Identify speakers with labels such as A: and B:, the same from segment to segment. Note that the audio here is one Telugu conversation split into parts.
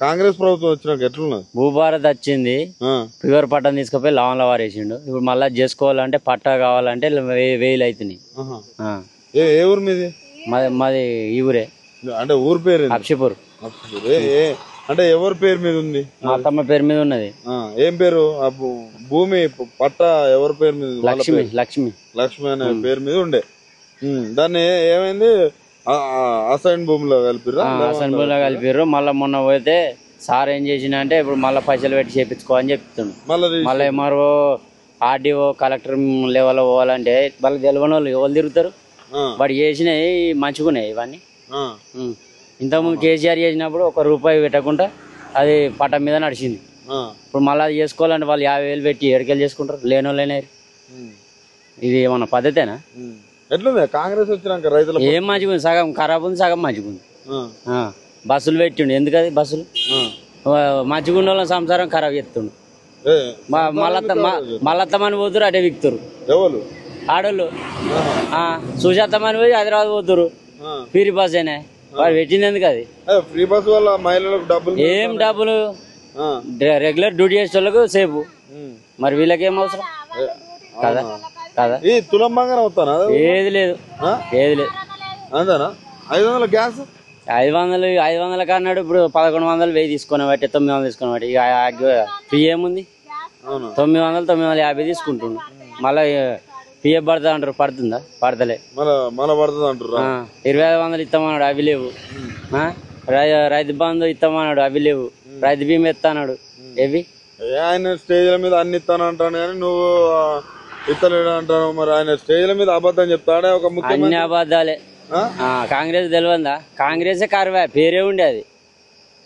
A: కాంగ్రెస్ ప్రభుత్వం వచ్చినాక ఎట్లున్నది?
B: భూభారత్ వచ్చింది, ప్యూర్ పట్టం తీసుకుపోయి లావంలో వారేసిండు. ఇప్పుడు మళ్ళీ చేసుకోవాలంటే పట్టా కావాలంటే 1000 అవుతున్నాయి.
A: ఏ ఊరు మీది?
B: మాది ఈ ఊరే.
A: అంటే ఊరు పేరు
B: అప్షిపూర్.
A: అంటే ఎవరి పేరు మీద ఉంది?
B: మా అత్తమ్మ పేరు మీద ఉన్నది.
A: ఏం పేరు? భూమి పట్టా ఎవరి పేరు మీద? లక్ష్మి అనే పేరు మీద ఉండే. దాన్ని ఏమైంది? అసైన్ భూమిలో
B: కలిపిర్రు. మళ్ళీ మొన్న పోతే సార్ ఏం చేసిన అంటే ఇప్పుడు మళ్ళీ పైసలు పెట్టి చేపించుకో అని చెప్తుండు. మళ్ళీ మరో ఆర్డీఓ కలెక్టర్ లెవెల్లో పోవాలంటే వాళ్ళు తెలియని వాళ్ళు ఎవరు తిరుగుతారు? వాడు చేసినవి మంచిగున్నాయి ఇవన్నీ. ఇంతకుముందు కేసీఆర్ చేసినప్పుడు ₹1 పెట్టకుండా అది పట్టం మీద నడిచింది. ఇప్పుడు మళ్ళీ అది చేసుకోవాలంటే వాళ్ళు 50,000 పెట్టి ఎడకెళ్ళి చేసుకుంటారు లేని వాళ్ళైనా. ఇది ఏమన్నా పద్ధతేనా?
A: ఎట్లుంది కాంగ్రెస్ వచ్చినాక రైతులు?
B: ఏం మంచిగా ఉంది, సగం ఖరాబ్ ఉంది, సగం మంచిగా ఉంది. బస్సులు పెట్టిండు, ఎందుకది బస్సులు మంచిగా ఉన్న వాళ్ళ సంసారం ఖరాబ్ చేస్తుండు. మళ్ళత్తమని పోతురు, అటే విక్తురు ఆడోళ్ళు. చూసేస్తామని పోయి హైదరాబాద్ పోతురు, ఫ్రీ బస్ అయినా. వాడు పెట్టింది ఎందుకు అది?
A: ఫ్రీ బస్ వల్ల మహిళలకు డబ్బులు
B: ఏం డబ్బులు? రెగ్యులర్ డ్యూటీ చేసే వాళ్ళకు సేపు, మరి వీళ్ళకేం అవసరం కదా కదా.
A: తులం బంగారం అవుతానా?
B: ఏది లేదు, ఏది లేదు.
A: అంతేనా? 500 గ్యాస్
B: 500 కన్నాడు. ఇప్పుడు 1100 1000 తీసుకునే బట్టి 900 తీసుకునే బట్టి ఫ్రీ ఏముంది? 900 950 తీసుకుంటుండు. మళ్ళీ పిఎఫ్ పడుతుంది అంటారు, పడుతుందా? పడతలే.
A: మళ్ళీ పడుతుంది అంటారు.
B: 2500 ఇస్తామన్నాడు, అవి లేవు. రైతు బంధు ఇస్తామన్నాడు, అవి లేవు. రైతు బీమా ఇస్తాడు, ఏవి?
A: ఆయన స్టేజ్ల మీద అన్ని ఇస్తాను అంటాను కానీ నువ్వు ఇస్తలేడు అంటాను. మరి ఆయన స్టేజ్ల మీద అబద్ధం చెప్తాడే ఒక ముఖ్యమంత్రి?
B: అన్ని అబద్ధాలే. కాంగ్రెస్ తెలియదా? కాంగ్రెసే కరువే, పేరే ఉండే అది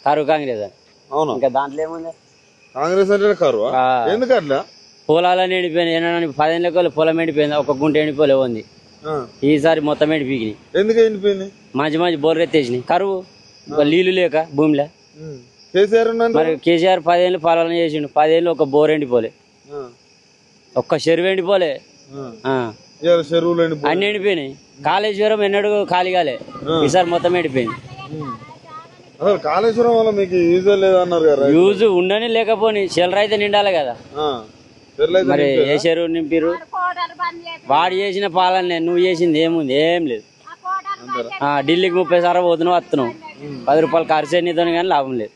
B: కరువు కాంగ్రెస్ అని.
A: అవును,
B: ఇంకా దాంట్లో ఏముంది?
A: కాంగ్రెస్ అంటే కరువా? ఎందుకట్లా?
B: పొలాలని ఎండిపోయినాయి. 10 ఏళ్ళ పొలం ఎండిపోయింది, ఒక గుంట ఎండిపోలే ఉంది. ఈసారి మొత్తం ఎండిపోయి.
A: ఎందుకు ఎండిపోయింది?
B: మంచి బోర్లు ఎత్తేసినాయి. కరువు, నీళ్లు లేక భూమిలో. మరి కేసీఆర్ 10 ఏళ్ళు పాలన చేసిండు, 10 ఏళ్ళు ఒక బోర్ ఎండిపోలే, ఒక్క చెరువు ఎండిపోలే. అన్ని ఎండిపోయినాయి. కాళేశ్వరం ఎన్నడూ ఖాళీ కాలే, ఈసారి మొత్తం ఎండిపోయింది.
A: అసలు కాళేశ్వరం వల్ల మీకు యూజ్ లేదన్నారు కదా?
B: యూజ్ ఉండని లేకపోని చెల్లర అయితే నిండాలి కదా. మరి ఏ చెరువు నింపిరు? వాడు చేసిన పాలన నువ్వు చేసింది ఏముంది? ఏం లేదు. ఢిల్లీకి 30 సార్లు పోతున్నావు, వస్తున్నావు, ₹10 ఖర్చు నీతో కానీ లాభం లేదు.